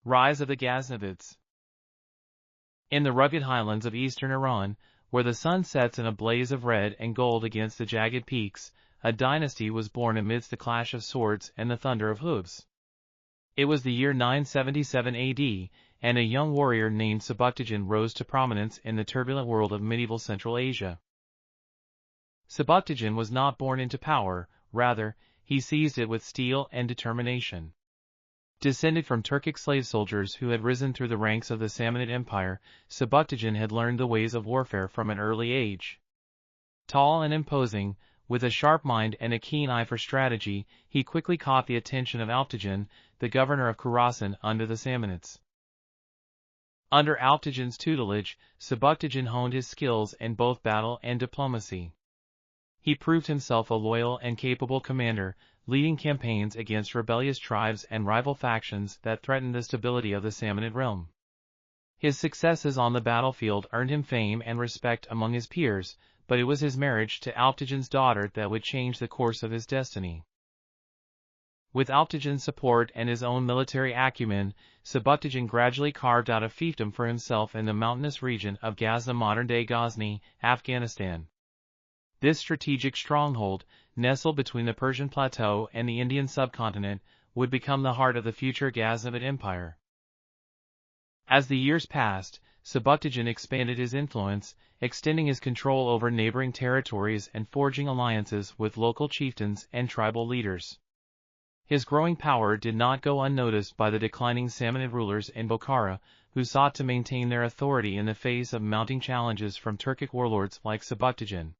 Rise of the Ghaznavids. In the rugged highlands of eastern Iran, where the sun sets in a blaze of red and gold against the jagged peaks, a dynasty was born amidst the clash of swords and the thunder of hooves. It was the year 977 AD, and a young warrior named Sebuktigin rose to prominence in the turbulent world of medieval Central Asia. Sebuktigin was not born into power, rather, he seized it with steel and determination. Descended from Turkic slave soldiers who had risen through the ranks of the Samanid Empire, Sebuktigin had learned the ways of warfare from an early age. Tall and imposing, with a sharp mind and a keen eye for strategy, he quickly caught the attention of Alptigin, the governor of Khorasan under the Samanids. Under Alptigin's tutelage, Sebuktigin honed his skills in both battle and diplomacy. He proved himself a loyal and capable commander, leading campaigns against rebellious tribes and rival factions that threatened the stability of the Samanid realm. His successes on the battlefield earned him fame and respect among his peers, but it was his marriage to Alptigin's daughter that would change the course of his destiny. With Alptigin's support and his own military acumen, Sebuktigin gradually carved out a fiefdom for himself in the mountainous region of Ghazna, modern-day Ghazni, Afghanistan. This strategic stronghold, nestled between the Persian plateau and the Indian subcontinent, would become the heart of the future Ghaznavid Empire. As the years passed, Sebuktigin expanded his influence, extending his control over neighboring territories and forging alliances with local chieftains and tribal leaders. His growing power did not go unnoticed by the declining Samanid rulers in Bokhara, who sought to maintain their authority in the face of mounting challenges from Turkic warlords like Sebuktigin.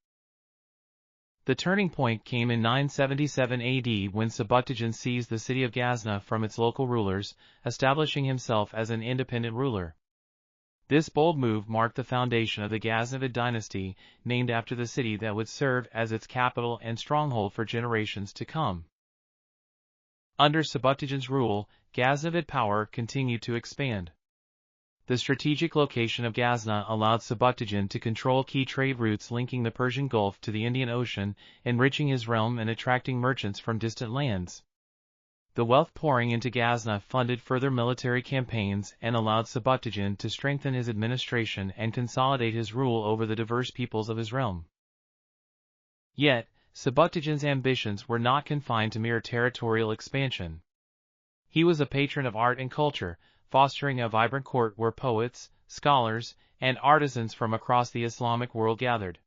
The turning point came in 977 AD when Sebuktigin seized the city of Ghazna from its local rulers, establishing himself as an independent ruler. This bold move marked the foundation of the Ghaznavid Dynasty, named after the city that would serve as its capital and stronghold for generations to come. Under Sebuktigin's rule, Ghaznavid power continued to expand. The strategic location of Ghazna allowed Sebuktigin to control key trade routes linking the Persian Gulf to the Indian Ocean, enriching his realm and attracting merchants from distant lands. The wealth pouring into Ghazna funded further military campaigns and allowed Sebuktigin to strengthen his administration and consolidate his rule over the diverse peoples of his realm. Yet, Sebuktigin's ambitions were not confined to mere territorial expansion. He was a patron of art and culture, fostering a vibrant court where poets, scholars, and artisans from across the Islamic world gathered.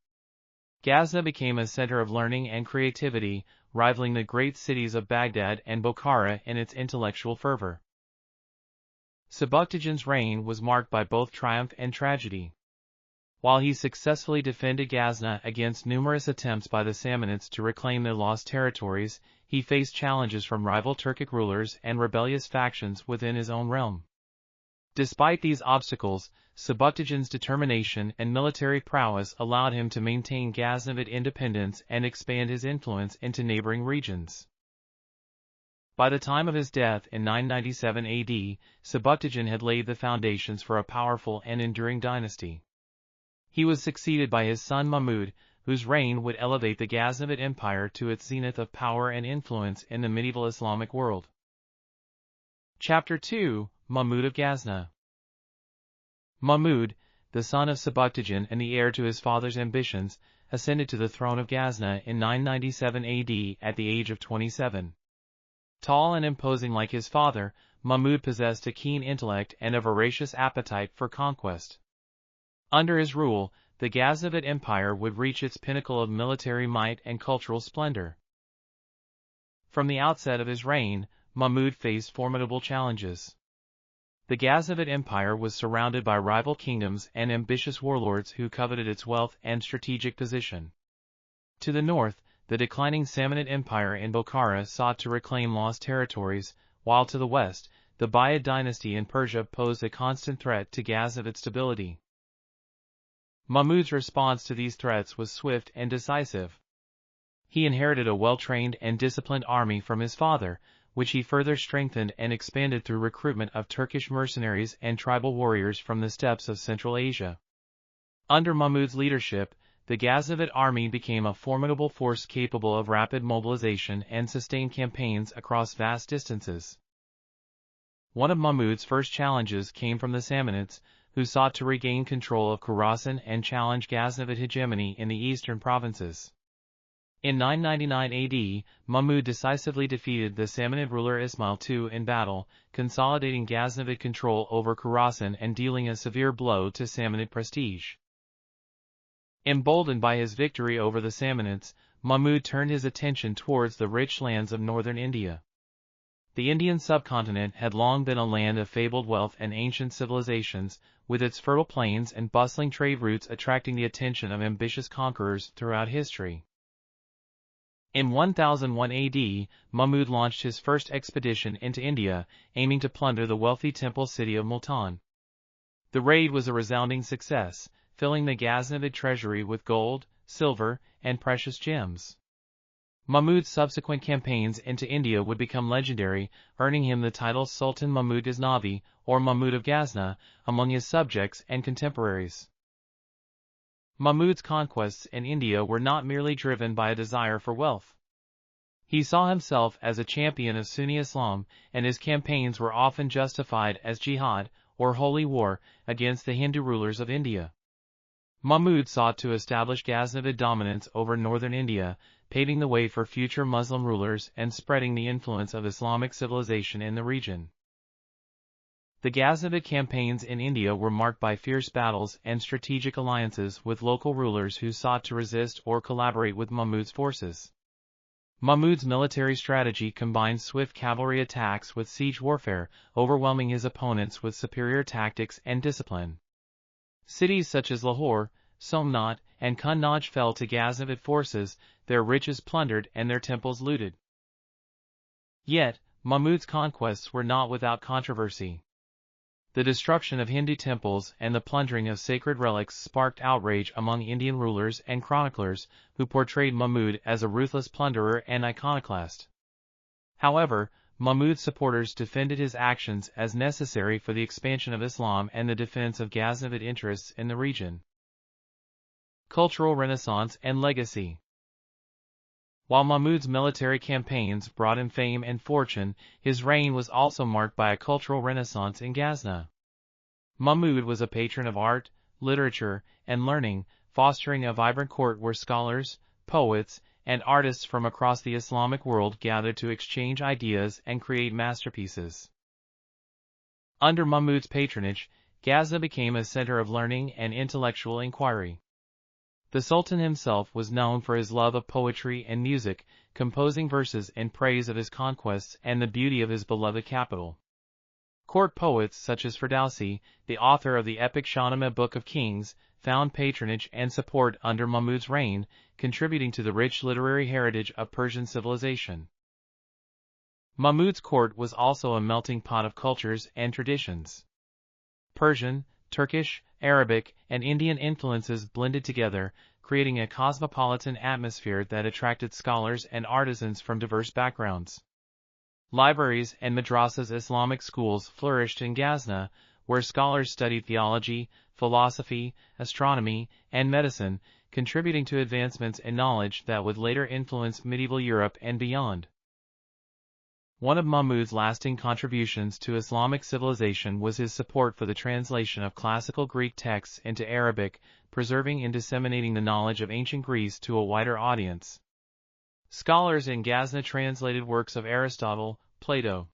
Ghazna became a center of learning and creativity, rivaling the great cities of Baghdad and Bokhara in its intellectual fervor. Sebuktigin's reign was marked by both triumph and tragedy. While he successfully defended Ghazna against numerous attempts by the Samanids to reclaim their lost territories, he faced challenges from rival Turkic rulers and rebellious factions within his own realm. Despite these obstacles, Sebuktigin's determination and military prowess allowed him to maintain Ghaznavid independence and expand his influence into neighboring regions. By the time of his death in 997 AD, Sebuktigin had laid the foundations for a powerful and enduring dynasty. He was succeeded by his son Mahmud, whose reign would elevate the Ghaznavid Empire to its zenith of power and influence in the medieval Islamic world. Chapter 2: Mahmud of Ghazna. Mahmud, the son of Sebuktigin and the heir to his father's ambitions, ascended to the throne of Ghazna in 997 AD at the age of 27. Tall and imposing like his father, Mahmud possessed a keen intellect and a voracious appetite for conquest. Under his rule, the Ghaznavid Empire would reach its pinnacle of military might and cultural splendor. From the outset of his reign, Mahmud faced formidable challenges. The Ghaznavid Empire was surrounded by rival kingdoms and ambitious warlords who coveted its wealth and strategic position. To the north, the declining Samanid Empire in Bokhara sought to reclaim lost territories, while to the west, the Buyid dynasty in Persia posed a constant threat to Ghaznavid stability. Mahmud's response to these threats was swift and decisive. He inherited a well-trained and disciplined army from his father, which he further strengthened and expanded through recruitment of Turkish mercenaries and tribal warriors from the steppes of Central Asia. Under Mahmud's leadership, the Ghaznavid army became a formidable force capable of rapid mobilization and sustained campaigns across vast distances. One of Mahmud's first challenges came from the Samanids, who sought to regain control of Khorasan and challenge Ghaznavid hegemony in the eastern provinces. In 999 AD, Mahmud decisively defeated the Samanid ruler Ismail II in battle, consolidating Ghaznavid control over Khorasan and dealing a severe blow to Samanid prestige. Emboldened by his victory over the Samanids, Mahmud turned his attention towards the rich lands of northern India. The Indian subcontinent had long been a land of fabled wealth and ancient civilizations, with its fertile plains and bustling trade routes attracting the attention of ambitious conquerors throughout history. In 1001 AD, Mahmud launched his first expedition into India, aiming to plunder the wealthy temple city of Multan. The raid was a resounding success, filling the Ghaznavid treasury with gold, silver, and precious gems. Mahmud's subsequent campaigns into India would become legendary, earning him the title Sultan Mahmud Ghaznavi, or Mahmud of Ghazna, among his subjects and contemporaries. Mahmud's conquests in India were not merely driven by a desire for wealth. He saw himself as a champion of Sunni Islam, and his campaigns were often justified as jihad, or holy war, against the Hindu rulers of India. Mahmud sought to establish Ghaznavid dominance over northern India, paving the way for future Muslim rulers and spreading the influence of Islamic civilization in the region. The Ghaznavid campaigns in India were marked by fierce battles and strategic alliances with local rulers who sought to resist or collaborate with Mahmud's forces. Mahmud's military strategy combined swift cavalry attacks with siege warfare, overwhelming his opponents with superior tactics and discipline. Cities such as Lahore, Somnath, and Kannauj fell to Ghaznavid forces, their riches plundered and their temples looted. Yet, Mahmud's conquests were not without controversy. The destruction of Hindu temples and the plundering of sacred relics sparked outrage among Indian rulers and chroniclers, who portrayed Mahmud as a ruthless plunderer and iconoclast. However, Mahmud's supporters defended his actions as necessary for the expansion of Islam and the defense of Ghaznavid interests in the region. Cultural Renaissance and Legacy. While Mahmud's military campaigns brought him fame and fortune, his reign was also marked by a cultural renaissance in Ghazna. Mahmud was a patron of art, literature, and learning, fostering a vibrant court where scholars, poets, and artists from across the Islamic world gathered to exchange ideas and create masterpieces. Under Mahmud's patronage, Ghazna became a center of learning and intellectual inquiry. The Sultan himself was known for his love of poetry and music, composing verses in praise of his conquests and the beauty of his beloved capital. Court poets such as Ferdowsi, the author of the epic Shahnameh Book of Kings, found patronage and support under Mahmud's reign, contributing to the rich literary heritage of Persian civilization. Mahmud's court was also a melting pot of cultures and traditions. Persian, Turkish, Arabic, and Indian influences blended together, creating a cosmopolitan atmosphere that attracted scholars and artisans from diverse backgrounds. Libraries and madrasas, Islamic schools, flourished in Ghazna, where scholars studied theology, philosophy, astronomy, and medicine, contributing to advancements in knowledge that would later influence medieval Europe and beyond. One of Mahmud's lasting contributions to Islamic civilization was his support for the translation of classical Greek texts into Arabic, preserving and disseminating the knowledge of ancient Greece to a wider audience. Scholars in Ghazna translated works of Aristotle, Plato,